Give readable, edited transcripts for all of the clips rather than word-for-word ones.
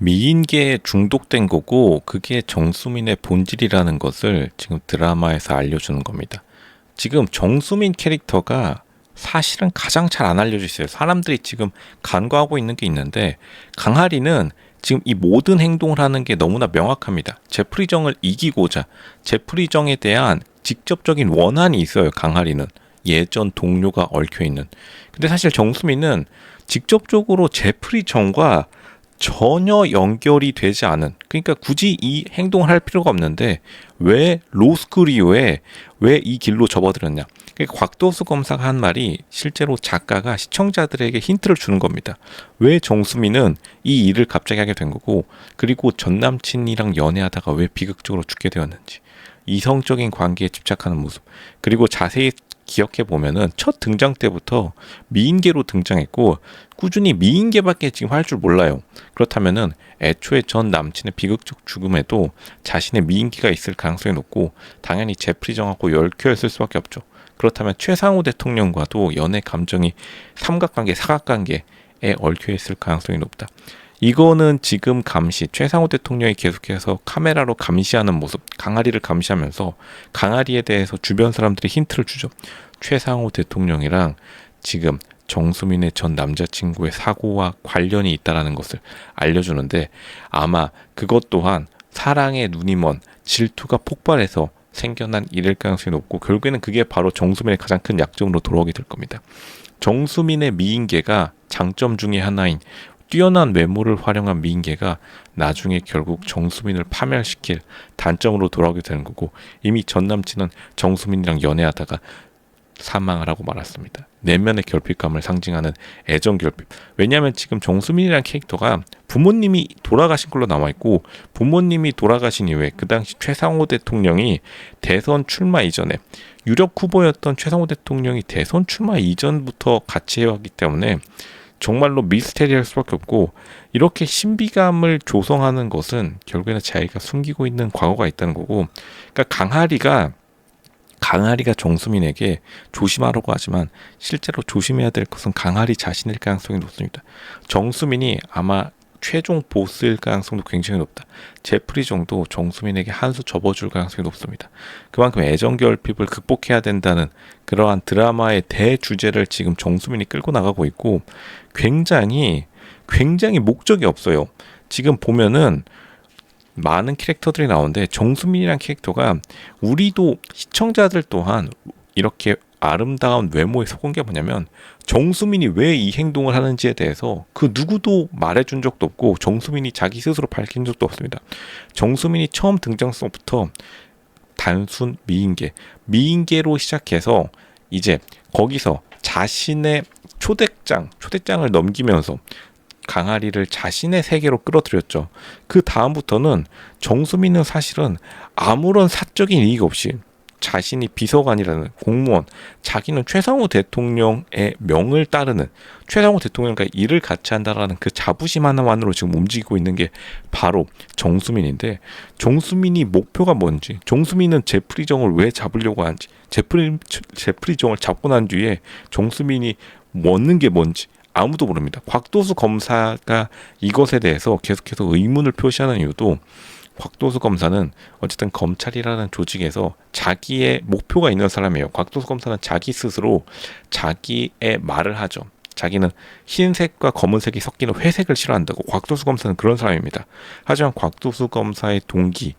미인계에 중독된 거고 그게 정수민의 본질이라는 것을 지금 드라마에서 알려주는 겁니다. 지금 정수민 캐릭터가 사실은 가장 잘 안 알려져 있어요. 사람들이 지금 간과하고 있는 게 있는데 강하리는 지금 이 모든 행동을 하는 게 너무나 명확합니다. 제프리 정을 이기고자 제프리 정에 대한 직접적인 원한이 있어요. 강하리는 예전 동료가 얽혀 있는. 근데 사실 정수민은 직접적으로 제프리 정과 전혀 연결이 되지 않은, 그러니까 굳이 이 행동을 할 필요가 없는데 왜 로스쿨 이후에 왜 이 길로 접어들었냐. 그러니까 곽도수 검사가 한 말이 실제로 작가가 시청자들에게 힌트를 주는 겁니다. 왜 정수민은 이 일을 갑자기 하게 된 거고, 그리고 전 남친이랑 연애하다가 왜 비극적으로 죽게 되었는지, 이성적인 관계에 집착하는 모습, 그리고 자세히 기억해 보면은 첫 등장 때부터 미인계로 등장했고 꾸준히 미인계밖에 지금 할 줄 몰라요. 그렇다면은 애초에 전 남친의 비극적 죽음에도 자신의 미인계가 있을 가능성이 높고 당연히 제프리 정하고 얽혀 있을 수밖에 없죠. 그렇다면 최상호 대통령과도 연애 감정이 삼각관계, 사각관계에 얽혀 있을 가능성이 높다. 이거는 지금 감시, 최상호 대통령이 계속해서 카메라로 감시하는 모습, 강아리를 감시하면서 강아리에 대해서 주변 사람들이 힌트를 주죠. 최상호 대통령이랑 지금 정수민의 전 남자친구의 사고와 관련이 있다는 것을 알려주는데, 아마 그것 또한 사랑의 눈이 먼 질투가 폭발해서 생겨난 일일 가능성이 높고 결국에는 그게 바로 정수민의 가장 큰 약점으로 돌아오게 될 겁니다. 정수민의 미인계가 장점 중에 하나인 뛰어난 외모를 활용한 미인계가 나중에 결국 정수민을 파멸시킬 단점으로 돌아오게 되는 거고, 이미 전 남친은 정수민이랑 연애하다가 사망을 하고 말았습니다. 내면의 결핍감을 상징하는 애정 결핍. 왜냐하면 지금 정수민이라는 캐릭터가 부모님이 돌아가신 걸로 나와있고, 부모님이 돌아가신 이후에 그 당시 최상호 대통령이 대선 출마 이전에, 유력 후보였던 최상호 대통령이 대선 출마 이전부터 같이 해왔기 때문에 정말로 미스테리할 수밖에 없고, 이렇게 신비감을 조성하는 것은 결국에는 자기가 숨기고 있는 과거가 있다는 거고, 그러니까 강아리가 정수민에게 조심하라고 하지만 실제로 조심해야 될 것은 강아리 자신일 가능성이 높습니다. 정수민이 아마 최종 보스일 가능성도 굉장히 높다. 제프리 정도 정수민에게 한 수 접어줄 가능성이 높습니다. 그만큼 애정 결핍을 극복해야 된다는 그러한 드라마의 대주제를 지금 정수민이 끌고 나가고 있고, 굉장히 목적이 없어요. 지금 보면은 많은 캐릭터들이 나오는데 정수민이란 캐릭터가, 우리도 시청자들 또한 이렇게 아름다운 외모에 속은 게 뭐냐면, 정수민이 왜 이 행동을 하는지에 대해서 그 누구도 말해준 적도 없고 정수민이 자기 스스로 밝힌 적도 없습니다. 정수민이 처음 등장서부터 단순 미인계로 시작해서 이제 거기서 자신의 초대장을 넘기면서 강아리를 자신의 세계로 끌어들였죠. 그 다음부터는 정수민은 사실은 아무런 사적인 이익 없이 자신이 비서관이라는 공무원, 자기는 최상호 대통령의 명을 따르는, 최상호 대통령과 일을 같이 한다라는 그 자부심 하나만으로 지금 움직이고 있는 게 바로 정수민인데, 정수민이 목표가 뭔지, 정수민은 제프리 정을 왜 잡으려고 하는지, 제프리 정을 잡고 난 뒤에 정수민이 원하는 게 뭔지 아무도 모릅니다. 곽도수 검사가 이것에 대해서 계속해서 의문을 표시하는 이유도, 곽도수 검사는 어쨌든 검찰이라는 조직에서 자기의 목표가 있는 사람이에요. 곽도수 검사는 자기 스스로 자기의 말을 하죠. 자기는 흰색과 검은색이 섞이는 회색을 싫어한다고. 곽도수 검사는 그런 사람입니다. 하지만 곽도수 검사의 동기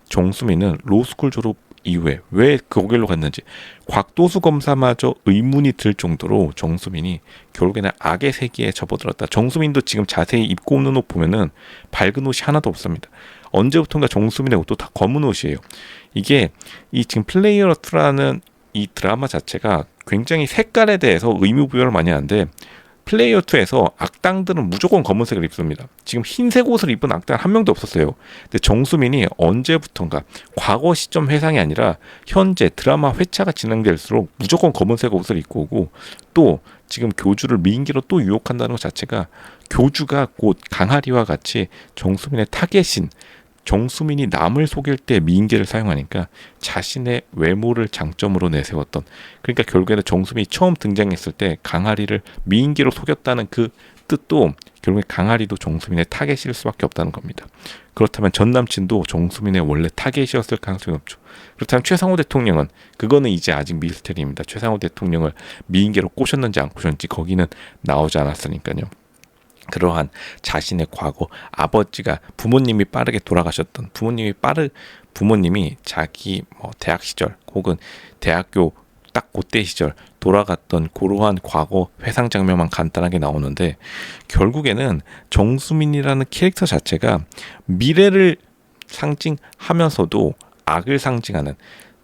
정수민은 로스쿨 졸업 이후에 왜 그 길로 갔는지 곽도수 검사마저 의문이 들 정도로 정수민이 결국에는 악의 세계에 접어들었다. 정수민도 지금 자세히 입고 오는 옷 보면은 밝은 옷이 하나도 없습니다. 언제부턴가 정수민의 옷도 다 검은 옷이에요. 이게 이 지금 플레이어2라는 이 드라마 자체가 굉장히 색깔에 대해서 의무부여를 많이 하는데, 플레이어2에서 악당들은 무조건 검은색을 입습니다. 지금 흰색 옷을 입은 악당 한 명도 없었어요. 근데 정수민이 언제부턴가, 과거 시점 회상이 아니라 현재 드라마 회차가 진행될수록 무조건 검은색 옷을 입고 오고, 또 지금 교주를 미인계로 또 유혹한다는 것 자체가, 교주가 곧 강하리와 같이 정수민의 타겟인, 정수민이 남을 속일 때 미인계를 사용하니까 자신의 외모를 장점으로 내세웠던, 그러니까 결국에는 정수민이 처음 등장했을 때 강아리를 미인계로 속였다는 그 뜻도 결국에 강아리도 정수민의 타겟일 수밖에 없다는 겁니다. 그렇다면 전 남친도 정수민의 원래 타겟이었을 가능성이 높죠. 그렇다면 최상호 대통령은, 그거는 이제 아직 미스터리입니다. 최상호 대통령을 미인계로 꼬셨는지 안 꼬셨는지 거기는 나오지 않았으니까요. 그러한 자신의 과거, 아버지가 부모님이 빠르게 돌아가셨던, 부모님이 자기 대학 시절 혹은 대학교 딱 그때 시절 돌아갔던 그러한 과거 회상 장면만 간단하게 나오는데, 결국에는 정수민이라는 캐릭터 자체가 미래를 상징하면서도 악을 상징하는,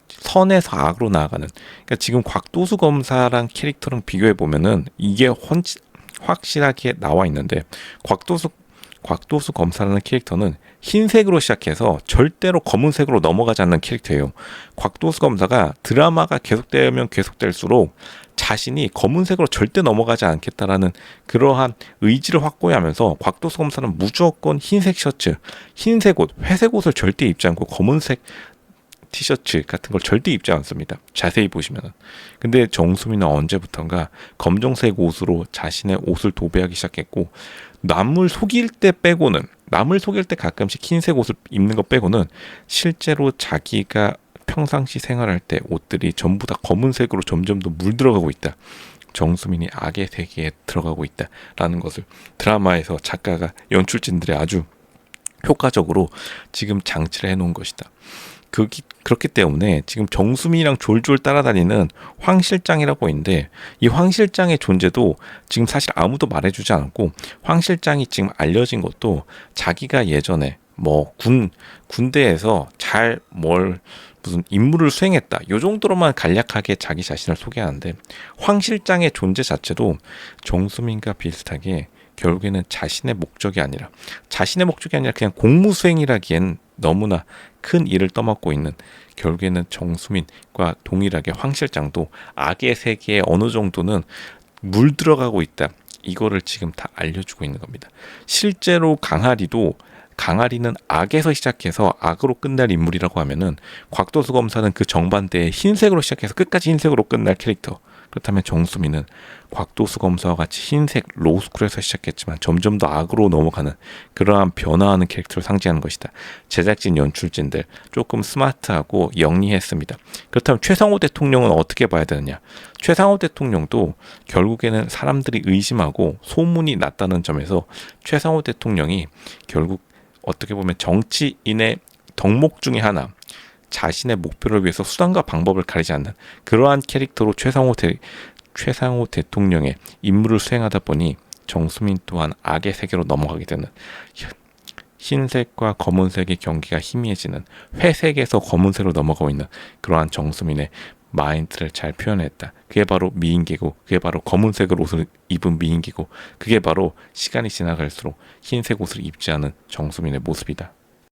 선에서 악으로 나아가는, 그러니까 지금 곽도수 검사랑 캐릭터랑 비교해 보면은 이게 확실하게 나와 있는데, 곽도수 검사라는 캐릭터는 흰색으로 시작해서 절대로 검은색으로 넘어가지 않는 캐릭터예요. 곽도수 검사가 드라마가 계속되면 계속될수록 자신이 검은색으로 절대 넘어가지 않겠다라는 그러한 의지를 확고히 하면서, 곽도수 검사는 무조건 흰색 셔츠, 흰색 옷, 회색 옷을 절대 입지 않고 검은색 티셔츠 같은 걸 절대 입지 않습니다. 자세히 보시면은. 근데 정수민은 언제부턴가 검정색 옷으로 자신의 옷을 도배하기 시작했고, 남을 속일 때 가끔씩 흰색 옷을 입는 거 빼고는 실제로 자기가 평상시 생활할 때 옷들이 전부 다 검은색으로 점점 더 물들어가고 있다. 정수민이 악의 세계에 들어가고 있다라는 것을 드라마에서 작가가, 연출진들이 아주 효과적으로 지금 장치를 해놓은 것이다. 그렇기 때문에 지금 정수민이랑 졸졸 따라다니는 황 실장이라고 있는데, 이 황 실장의 존재도 지금 사실 아무도 말해주지 않았고, 황 실장이 지금 알려진 것도 자기가 예전에 군대에서 무슨 임무를 수행했다, 요 정도로만 간략하게 자기 자신을 소개하는데, 황 실장의 존재 자체도 정수민과 비슷하게 결국에는 자신의 목적이 아니라 그냥 공무 수행이라기엔 너무나 큰 일을 떠맡고 있는, 결국에는 정수민과 동일하게 황 실장도 악의 세계에 어느 정도는 물들어가고 있다. 이거를 지금 다 알려주고 있는 겁니다. 실제로 강아리는 악에서 시작해서 악으로 끝날 인물이라고 하면은, 곽도수 검사는 그 정반대에 흰색으로 시작해서 끝까지 흰색으로 끝날 캐릭터. 그렇다면 정수민은 곽도수 검사와 같이 흰색 로스쿨에서 시작했지만 점점 더 악으로 넘어가는 그러한 변화하는 캐릭터를 상징하는 것이다. 제작진, 연출진들 조금 스마트하고 영리했습니다. 그렇다면 최상호 대통령은 어떻게 봐야 되느냐? 최상호 대통령도 결국에는 사람들이 의심하고 소문이 났다는 점에서, 최상호 대통령이 결국 어떻게 보면 정치인의 덕목 중에 하나, 자신의 목표를 위해서 수단과 방법을 가리지 않는 그러한 캐릭터로 최상호 대통령의 임무를 수행하다 보니 정수민 또한 악의 세계로 넘어가게 되는, 흰색과 검은색의 경기가 희미해지는, 회색에서 검은색으로 넘어가고 있는 그러한 정수민의 마인드를 잘 표현했다. 그게 바로 미인계고, 그게 바로 검은색을 옷을 입은 미인계고, 그게 바로 시간이 지나갈수록 흰색 옷을 입지 않은 정수민의 모습이다.